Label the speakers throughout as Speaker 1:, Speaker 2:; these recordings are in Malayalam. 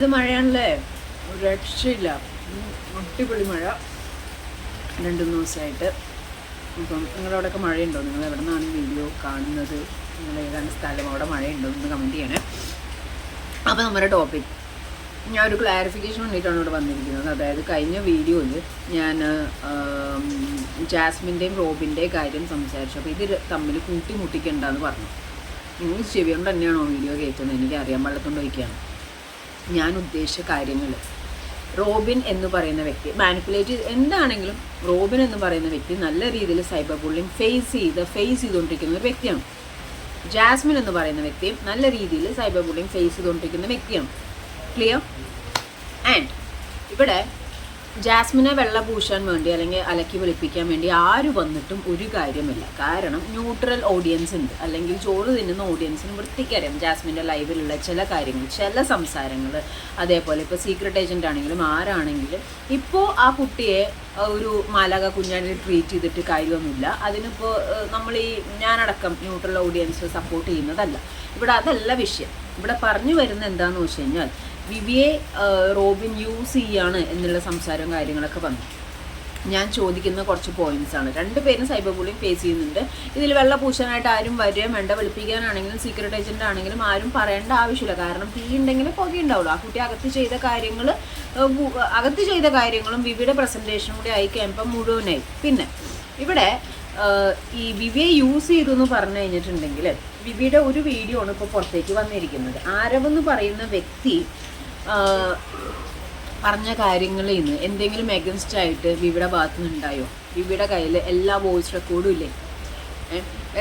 Speaker 1: ഇത് മഴയാണല്ലേ, ഒരു രക്ഷയില്ല. അടിപൊളി മഴ 2-3 ദിവസമായിട്ട്. അപ്പം നിങ്ങളവിടെയൊക്കെ മഴയുണ്ടോ? നിങ്ങൾ എവിടെ നിന്നാണ് വീഡിയോ കാണുന്നത്? നിങ്ങൾ ഏതാണ് സ്ഥലം? അവിടെ മഴയുണ്ടോ എന്ന് കമൻറ്റ് ചെയ്യണേ. അപ്പോൾ നമ്മുടെ ടോപ്പിക് ഞാൻ ഒരു ക്ലാരിഫിക്കേഷൻ വേണ്ടിയിട്ടാണ് ഇവിടെ വന്നിരിക്കുന്നത്. അതായത് കഴിഞ്ഞ വീഡിയോയിൽ ഞാൻ ജാസ്മിൻ്റെയും റോബിൻ്റെയും കാര്യം സംസാരിച്ചു. അപ്പോൾ ഇത് തമ്മിൽ കൂട്ടിമുട്ടിക്കണ്ടെന്ന് പറഞ്ഞു. നിങ്ങൾ ചെവിയോണ്ട് തന്നെയാണോ വീഡിയോ കേൾക്കുന്നത്? എനിക്ക് അറിയാൻ പാടില്ലാത്തതുകൊണ്ട് ചോദിക്കുകയാണ്. ഞാൻ ഉദ്ദേശിച്ച കാര്യങ്ങൾ, റോബിൻ എന്ന് പറയുന്ന വ്യക്തി മാനിപ്പുലേറ്റ് എന്താണെങ്കിലും റോബിൻ എന്ന് പറയുന്ന വ്യക്തി നല്ല രീതിയിൽ സൈബർ ബുള്ളിങ് ഫേസ് ചെയ്തുകൊണ്ടിരിക്കുന്ന ഒരു വ്യക്തിയാണ്. ജാസ്മിൻ എന്ന് പറയുന്ന വ്യക്തിയും നല്ല രീതിയിൽ സൈബർ ബുള്ളിങ് ഫേസ് ചെയ്തുകൊണ്ടിരിക്കുന്ന വ്യക്തിയാണ്. ക്ലിയർ? ആൻഡ് ഇവിടെ ജാസ്മിനെ വെള്ള പൂശാൻ വേണ്ടി അല്ലെങ്കിൽ അലക്കി വെളുപ്പിക്കാൻ വേണ്ടി ആര് വന്നിട്ടും ഒരു കാര്യമില്ല. കാരണം ന്യൂട്രൽ ഓഡിയൻസ് ഉണ്ട്, അല്ലെങ്കിൽ ചോറ് തിന്നുന്ന ഓഡിയൻസിന് വൃത്തിക്കറിയാം ജാസ്മിൻ്റെ ലൈവിലുള്ള ചില കാര്യങ്ങൾ, ചില സംസാരങ്ങൾ. അതേപോലെ ഇപ്പോൾ സീക്രട്ട് ഏജൻ്റ് ആണെങ്കിലും ആരാണെങ്കിലും ഇപ്പോൾ ആ കുട്ടിയെ ഒരു മാലാക കുഞ്ഞാനെ ട്രീറ്റ് ചെയ്തിട്ട് കാര്യമൊന്നുമില്ല. അതിനിപ്പോൾ നമ്മൾ ഞാനടക്കം ന്യൂട്രൽ ഓഡിയൻസ് സപ്പോർട്ട് ചെയ്യുന്നതല്ല. ഇവിടെ അതല്ല വിഷയം. ഇവിടെ പറഞ്ഞു വരുന്ന എന്താണെന്ന് വെച്ച് കഴിഞ്ഞാൽ വിവിയെ റോബിൻ യൂസ് ചെയ്യാണ് എന്നുള്ള സംസാരവും കാര്യങ്ങളൊക്കെ വന്നു. ഞാൻ ചോദിക്കുന്ന കുറച്ച് പോയിന്റ്സാണ്. രണ്ടുപേരും സൈബർ ബുള്ളിങ് ഫേസ് ചെയ്യുന്നുണ്ട്. ഇതിൽ വെള്ള പൂശാനായിട്ട് ആരും വരികയും വേണ്ട. വെളുപ്പിക്കാനാണെങ്കിലും സീക്രട്ട് ഏജൻ്റ് ആണെങ്കിലും ആരും പറയേണ്ട ആവശ്യമില്ല. കാരണം തീ ഉണ്ടെങ്കിൽ പുക ഉണ്ടാവുള്ളൂ. ആ കുട്ടി അകത്ത് ചെയ്ത കാര്യങ്ങളും വിവിയുടെ പ്രസൻറ്റേഷനും കൂടി ആയി കഴിയുമ്പോൾ മുഴുവനായി. പിന്നെ ഇവിടെ ഈ വിവിയെ യൂസ് ചെയ്തു എന്ന് പറഞ്ഞു കഴിഞ്ഞിട്ടുണ്ടെങ്കിൽ വിവിയുടെ ഒരു വീഡിയോ ആണ് ഇപ്പോൾ പുറത്തേക്ക് വന്നിരിക്കുന്നത്. ആരവ് എന്ന് പറയുന്ന വ്യക്തി പറഞ്ഞ കാര്യങ്ങളിൽ നിന്ന് എന്തെങ്കിലും എഗൻസ്റ്റ് ആയിട്ട് വിവിയുടെ ഭാഗത്തു നിന്നുണ്ടായോ? വിവിയുടെ കയ്യിൽ എല്ലാ വോയിസ് റെക്കോർഡും ഇല്ലേ?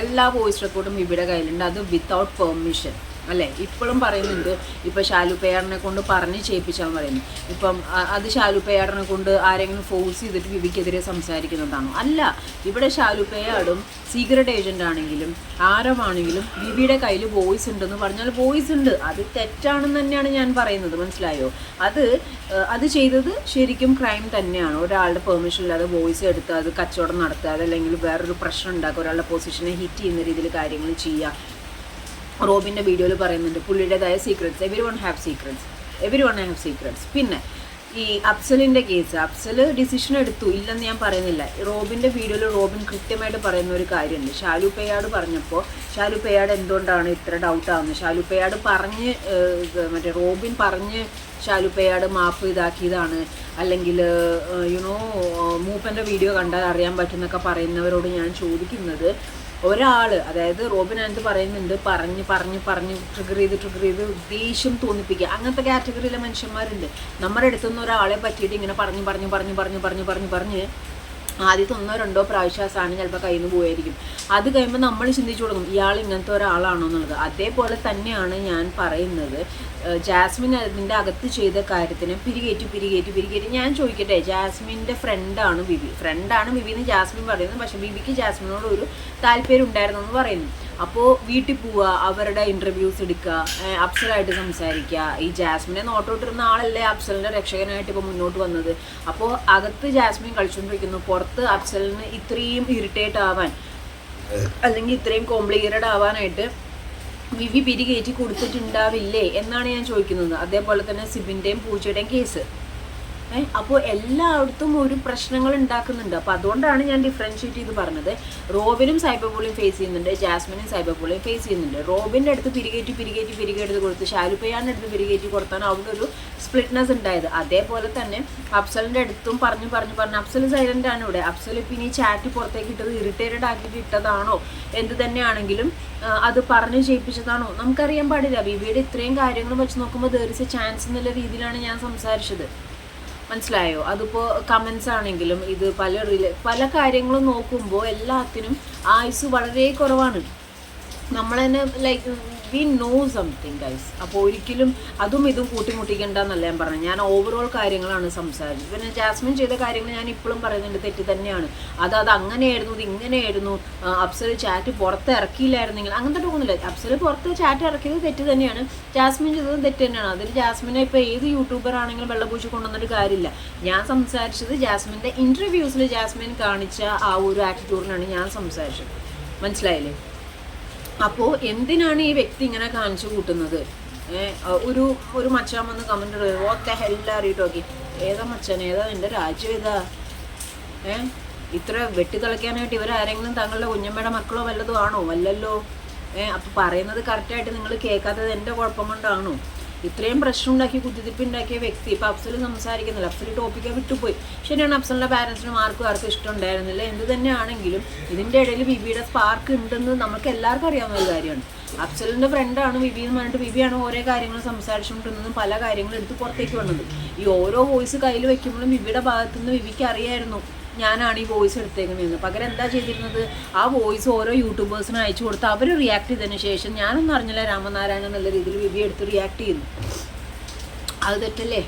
Speaker 1: എല്ലാ വോയിസ് റെക്കോർഡും വിവിയുടെ കയ്യിലുണ്ട്. അത് വിത്തൗട്ട് പെർമിഷൻ അല്ലേ? ഇപ്പോഴും പറയുന്നുണ്ട് ഇപ്പം ഷാലുപ്പയാറിനെ കൊണ്ട് പറഞ്ഞ് ചെയ്യിപ്പിച്ചാൽ പറയുന്നു. ഇപ്പം അത് ഷാലുപ്പയാറിനെ കൊണ്ട് ആരെങ്കിലും ഫോഴ്സ് ചെയ്തിട്ട് വിവിക്കെതിരെ സംസാരിക്കുന്നതാണോ? അല്ല. ഇവിടെ ഷാലുപ്പയാടും സീക്രട്ട് ഏജൻ്റ് ആണെങ്കിലും ആരവാണെങ്കിലും വിവിയുടെ കയ്യിൽ വോയിസ് ഉണ്ടെന്ന് പറഞ്ഞാൽ വോയിസ് ഉണ്ട്. അത് തെറ്റാണെന്ന് തന്നെയാണ് ഞാൻ പറയുന്നത്. മനസ്സിലായോ? അത് ചെയ്തത് ശരിക്കും ക്രൈം തന്നെയാണ്. ഒരാളുടെ പെർമിഷൻ ഇല്ലാതെ വോയിസ് എടുത്ത് അത് കച്ചവടം നടത്തുക, അതല്ലെങ്കിൽ വേറൊരു പ്രശ്നം ഉണ്ടാക്കുക, ഒരാളുടെ പൊസിഷനെ ഹിറ്റ് ചെയ്യുന്ന രീതിയിൽ കാര്യങ്ങൾ ചെയ്യുക. റോബിൻ്റെ വീഡിയോയിൽ പറയുന്നുണ്ട് പുള്ളിയുടേതായ secrets. Every one have secrets. പിന്നെ ഈ അഫ്സലിൻ്റെ കേസ്, അഫ്സൽ ഡിസിഷൻ എടുത്തു, ഇല്ലെന്ന് ഞാൻ പറയുന്നില്ല. റോബിൻ്റെ വീഡിയോയിൽ റോബിൻ കൃത്യമായിട്ട് പറയുന്ന ഒരു കാര്യമുണ്ട്. ഷാലുപ്പയാട് പറഞ്ഞപ്പോൾ ഷാലുപ്പയാട് എന്തുകൊണ്ടാണ് ഇത്ര ഡൗട്ടാവുന്നത്? ഷാലുപ്പയാട് പറഞ്ഞ് റോബിൻ പറഞ്ഞ് ഷാലുപ്പയാട് മാപ്പ് ഇതാക്കിയതാണ്, അല്ലെങ്കിൽ മൂപ്പൻ്റെ വീഡിയോ കണ്ടാൽ അറിയാൻ പറ്റുന്നൊക്കെ പറയുന്നവരോട് ഞാൻ ചോദിക്കുന്നത്, ഒരാൾ അതായത് റോബിനകത്ത് പറയുന്നുണ്ട് പറഞ്ഞ് ട്രിഗർ ചെയ്ത് ദേഷ്യം തോന്നിപ്പിക്കുക. അങ്ങനത്തെ കാറ്റഗറിയിലെ മനുഷ്യന്മാരുണ്ട്. നമ്മുടെ അടുത്തുനിന്ന് ഒരാളെ പറ്റിയിട്ട് ഇങ്ങനെ പറഞ്ഞ് ആദ്യത്തെ 1-2 പ്രാവശ്യം ആ സാധനം ചിലപ്പോൾ കയ്യിൽ നിന്ന് പോയായിരിക്കും. അത് കഴിയുമ്പോൾ നമ്മൾ ചിന്തിച്ചു കൊടുക്കും ഇയാൾ ഇങ്ങനത്തെ ഒരാളാണോ എന്നുള്ളത്. അതേപോലെ തന്നെയാണ് ഞാൻ പറയുന്നത്. ജാസ്മിൻ അതിൻ്റെ അകത്ത് ചെയ്ത കാര്യത്തിന് പിരികേറ്റി ഞാൻ ചോദിക്കട്ടെ, ജാസ്മിൻ്റെ ഫ്രണ്ടാണ് വിവി എന്ന് ജാസ്മിൻ പറയുന്നത്. പക്ഷേ വിവിക്ക് ജാസ്മിനോട് ഒരു താല്പര്യം ഉണ്ടായിരുന്നു എന്ന് പറയുന്നു. അപ്പോൾ വീട്ടിൽ പോവുക, അവരുടെ ഇൻ്റർവ്യൂസ് എടുക്കുക, അഫ്സലായിട്ട് സംസാരിക്കുക. ഈ ജാസ്മിനെ നോട്ടോട്ടിരുന്ന ആളല്ലേ അഫ്സലിൻ്റെ രക്ഷകനായിട്ട് ഇപ്പോൾ മുന്നോട്ട് വന്നത്. അപ്പോൾ അകത്ത് ജാസ്മിൻ കളിച്ചുകൊണ്ടിരിക്കുന്നു, പുറത്ത് അഫ്സലിന് ഇത്രയും ഇറിറ്റേറ്റ് ആവാൻ അല്ലെങ്കിൽ ഇത്രയും കോംപ്ലിക്കേറ്റഡ് ആവാനായിട്ട് വിവി പിരികേറ്റി കൊടുത്തിട്ടുണ്ടാവില്ലേ എന്നാണ് ഞാൻ ചോദിക്കുന്നത്. അതേപോലെ തന്നെ സിബിൻ്റെയും പൂജയുടെയും കേസ്. അപ്പോൾ എല്ലായിടത്തും ഒരു പ്രശ്നങ്ങൾ ഉണ്ടാക്കുന്നുണ്ട്. അപ്പോൾ അതുകൊണ്ടാണ് ഞാൻ ഡിഫറൻഷ്യേറ്റ് ചെയ്ത് പറഞ്ഞത്. റോബിനും സൈബർ ബുള്ളിങ് ഫേസ് ചെയ്യുന്നുണ്ട്, ജാസ്മിനും സൈബർ ബുള്ളിങ് ഫേസ് ചെയ്യുന്നുണ്ട്. റോബിൻ്റെ അടുത്ത് പിരികേറ്റി കൊടുത്ത് ഷാലുപ്പയാൻ്റെ അടുത്ത് പിരികേറ്റി കൊടുത്താണ് അവിടെ ഒരു സ്പ്ലിറ്റ്നെസ് ഉണ്ടായത്. അതേപോലെ തന്നെ അഫ്സലിൻ്റെ അടുത്തും പറഞ്ഞ് അഫ്സൽ സൈലൻ്റ് ആണ് ഇവിടെ. അഫ്സൽ ഇപ്പം ഇനി ചാറ്റ് പുറത്തേക്ക് ഇട്ടത് ഇറിറ്റേറ്റഡ് ആക്കിയിട്ട് ഇട്ടതാണോ എന്ത് തന്നെയാണെങ്കിലും അത് പറഞ്ഞ് ചെയ്യിപ്പിച്ചതാണോ നമുക്കറിയാൻ പാടില്ല. വിവിയുടെ ഇത്രയും കാര്യങ്ങൾ വെച്ച് നോക്കുമ്പോൾ ദർ ഇസ് എ ചാൻസ് എന്നുള്ള രീതിയിലാണ് ഞാൻ സംസാരിച്ചത്. മനസ്സിലായോ? അതിപ്പോൾ കമൻസ് ആണെങ്കിലും ഇത് പല കാര്യങ്ങളും നോക്കുമ്പോൾ എല്ലാത്തിനും ആയുസ് വളരെ കുറവാണ്. നമ്മൾ തന്നെ like we know something guys. അപ്പോൾ ഒരിക്കലും അതും ഇതും കൂട്ടിമുട്ടിക്കേണ്ടെന്നല്ല ഞാൻ പറഞ്ഞത്. ഞാൻ ഓവറോൾ കാര്യങ്ങളാണ് സംസാരിച്ചത്. പിന്നെ ജാസ്മിൻ ചെയ്ത കാര്യങ്ങൾ ഞാൻ ഇപ്പോഴും പറയുന്നുണ്ട് തെറ്റ് തന്നെയാണ്. അത് അങ്ങനെയായിരുന്നു, ഇത് ഇങ്ങനെയായിരുന്നു. അഫ്സൽ ചാറ്റ് പുറത്ത് ഇറക്കിയില്ലായിരുന്നെങ്കിൽ അങ്ങനത്തെ തോന്നുന്നില്ല. അഫ്സൽ പുറത്ത് ചാറ്റ് ഇറക്കിയത് തെറ്റ് തന്നെയാണ്, ജാസ്മിൻ ചെയ്തത് തെറ്റ് തന്നെയാണ്. അതിൽ ജാസ്മിനെ ഇപ്പോൾ ഏത് യൂട്യൂബർ ആണെങ്കിലും വെള്ളപൂശി കൊണ്ടുവന്നിട്ട് കാര്യമില്ല. ഞാൻ സംസാരിച്ചത് ജാസ്മിൻ്റെ ഇൻ്റർവ്യൂസിൽ ജാസ്മിൻ കാണിച്ച ആ ഒരു ആറ്റിറ്റ്യൂഡിനാണ് ഞാൻ സംസാരിച്ചത്. മനസ്സിലായില്ലേ? അപ്പോൾ എന്തിനാണ് ഈ വ്യക്തി ഇങ്ങനെ കാണിച്ചു കൂട്ടുന്നത്? ഒരു ഒരു മച്ചാൻ വന്ന് കമൻറ്റ് ഇടുക ഓത്തെ ഹെല്ലാം അറിയിട്ട് നോക്കി, ഏതാ മച്ചാൻ, ഏതാ എൻ്റെ രാജ്യം ഏതാ? ഇത്ര വെട്ടിത്തിളയ്ക്കാനായിട്ട് ഇവരാരെങ്കിലും തങ്ങളുടെ കുഞ്ഞമ്മയുടെ മക്കളോ വല്ലതും ആണോ? അല്ലല്ലോ. അപ്പോൾ പറയുന്നത് കറക്റ്റായിട്ട് നിങ്ങൾ കേൾക്കാത്തത് എൻ്റെ കുഴപ്പം കൊണ്ടാണോ? ഇത്രയും പ്രശ്നം ഉണ്ടാക്കി കുത്തിത്തിരിപ്പുണ്ടാക്കിയ വ്യക്തി ഇപ്പോൾ അഫ്സൽ സംസാരിക്കുന്നില്ല, അഫ്സൽ ടോപ്പിക്കെ വിട്ടുപോയി. ശരിയാണ്, അഫ്സലിൻ്റെ പാരൻസിനും ആർക്കും ഇഷ്ടം ഉണ്ടായിരുന്നില്ല. എന്ത് തന്നെയാണെങ്കിലും ഇതിൻ്റെ ഇടയിൽ ബിബിയുടെ സ്പാർക്ക് ഉണ്ടെന്ന് നമുക്ക് എല്ലാവർക്കും അറിയാവുന്ന ഒരു കാര്യമാണ്. അഫ്സലിൻ്റെ ഫ്രണ്ടാണ് ബിബി എന്ന് പറഞ്ഞിട്ട് ബിബിയാണ് ഓരോ കാര്യങ്ങൾ സംസാരിച്ചുകൊണ്ടിരുന്നതും പല കാര്യങ്ങളും എടുത്ത് പുറത്തേക്ക് വന്നത്. ഈ ഓരോ വോയിസ് കയ്യിൽ വെക്കുമ്പോഴും ബിബിയുടെ ഭാഗത്തുനിന്ന് ബിബിക്ക് അറിയായിരുന്നു ഞാനാണ് ഈ വോയിസ് എടുത്തേക്കണെന്ന്. പകരം എന്താ ചെയ്തിരുന്നത്, ആ വോയിസ് ഓരോ യൂട്യൂബേഴ്സിനും അയച്ചു കൊടുത്ത് അവർ റിയാക്ട് ചെയ്തതിന് ശേഷം ഞാനൊന്നും അറിഞ്ഞില്ല രാമനാരായണൻ എന്നുള്ള രീതിയിൽ ബിബി എടുത്ത് റിയാക്ട് ചെയ്യുന്നു. അത് തെറ്റല്ലേ?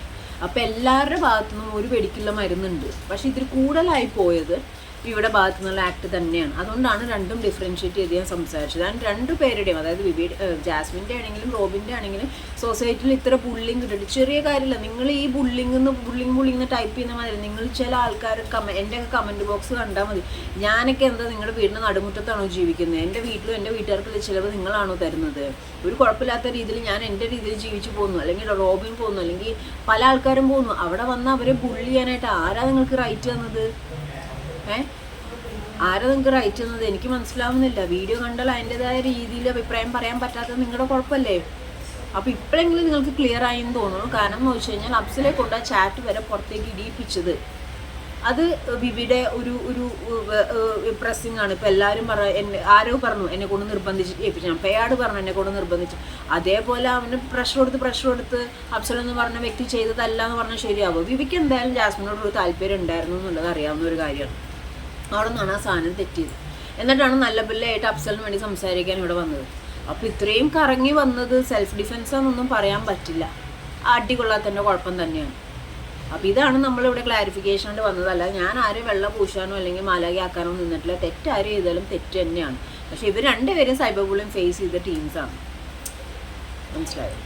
Speaker 1: അപ്പോൾ എല്ലാവരുടെ ഭാഗത്തുനിന്നും ഒരു വെടിക്കുള്ള മരുന്നുണ്ട്. പക്ഷെ ഇതിൽ കൂടുതലായി പോയത് ഇവിടെ ഭാഗത്തു നിന്നുള്ള ആക്ട് തന്നെയാണ്. അതുകൊണ്ടാണ് രണ്ടും ഡിഫറൻഷ്യേറ്റ് ചെയ്ത് ഞാൻ സംസാരിച്ചത്. ഞാൻ രണ്ടു പേരുടെയും, അതായത് ജാസ്മിൻ്റെ ആണെങ്കിലും റോബിൻ്റെ ആണെങ്കിലും സൊസൈറ്റിയിൽ ഇത്ര ബുള്ളിങ് കിട്ടിയിട്ട് ചെറിയ കാര്യമില്ല. നിങ്ങൾ ഈ ബുള്ളിങ് ടൈപ്പ് ചെയ്യുന്ന മാതിരി നിങ്ങൾ ചില ആൾക്കാർ എൻ്റെയൊക്കെ കമൻറ്റ് ബോക്സ് കണ്ടാൽ മതി. ഞാനൊക്കെ എന്താ നിങ്ങളുടെ വീടിൻ്റെ നടുമുറ്റത്താണോ ജീവിക്കുന്നത്? എൻ്റെ വീട്ടിലും എൻ്റെ വീട്ടുകാർക്കുള്ള ചിലവ് നിങ്ങളാണോ തരുന്നത്? ഒരു കുഴപ്പമില്ലാത്ത രീതിയിൽ ഞാൻ എൻ്റെ രീതിയിൽ ജീവിച്ചു പോകുന്നു, അല്ലെങ്കിൽ റോബിൻ പോകുന്നു, അല്ലെങ്കിൽ പല ആൾക്കാരും പോകുന്നു. അവിടെ വന്ന് അവരെ ബുള്ളി ചെയ്യാനായിട്ട് ആരാ നിങ്ങൾക്ക് റൈറ്റ് തന്നത്? ആരാ നിങ്ങൾക്ക് റൈറ്റ് തന്നത്? എനിക്ക് മനസ്സിലാവുന്നില്ല. വീഡിയോ കണ്ടാൽ അതിൻ്റെതായ രീതിയിൽ അഭിപ്രായം പറയാൻ പറ്റാത്തത് നിങ്ങളുടെ കുഴപ്പമല്ലേ? അപ്പോൾ ഇപ്പോഴെങ്കിലും നിങ്ങൾക്ക് ക്ലിയർ ആയി എന്ന് തോന്നുന്നു. കാരണം എന്ന് വെച്ച് കഴിഞ്ഞാൽ അഫ്സലെ കൊണ്ട് ആ ചാറ്റ് വരെ പുറത്തേക്ക് ഇടിയിപ്പിച്ചത് അത് ബിബിയുടെ ഒരു പ്രസ്സിങ് ആണ്. ഇപ്പോൾ എല്ലാവരും ആരോ പറഞ്ഞു എന്നെ കൊണ്ട് നിർബന്ധിച്ച് ഏൽപ്പിച്ചു, പേയാട് പറഞ്ഞു എന്നെ കൊണ്ട് നിർബന്ധിച്ചു. അതേപോലെ അവന് പ്രഷർ കൊടുത്ത് അഫ്സലെന്ന് പറഞ്ഞ വ്യക്തി ചെയ്തതല്ല എന്ന് പറഞ്ഞാൽ ശരിയാവും. ബിബിക്ക് എന്തായാലും ജാസ്മിനോട് ഒരു താല്പര്യം ഉണ്ടായിരുന്നു എന്നുള്ളത് അറിയാവുന്ന ഒരു കാര്യമാണ്. അവിടെ നിന്നാണ് ആ സാധനം തെറ്റിയത്. എന്നിട്ടാണ് നല്ല പിള്ളയായിട്ട് അഫ്സലിന് വേണ്ടി സംസാരിക്കാൻ ഇവിടെ വന്നത്. അപ്പോൾ ഇത്രയും കറങ്ങി വന്നത് സെൽഫ് ഡിഫെൻസാന്നൊന്നും പറയാൻ പറ്റില്ല. അടികൊള്ളാത്തതിൻ്റെ കുഴപ്പം തന്നെയാണ്. അപ്പോൾ ഇതാണ് നമ്മളിവിടെ ക്ലാരിഫിക്കേഷനായിട്ട് വന്നതല്ല. ഞാൻ ആരും വെള്ളം പൂശാനോ അല്ലെങ്കിൽ മാലാഖി ആക്കാനോ നിന്നിട്ടില്ല. തെറ്റാര് ചെയ്താലും തെറ്റ് തന്നെയാണ്. പക്ഷേ ഇവർ രണ്ടുപേരും സൈബർ ബുള്ളിങ് ഫേസ് ചെയ്ത ടീംസാണ്. മനസ്സിലായോ?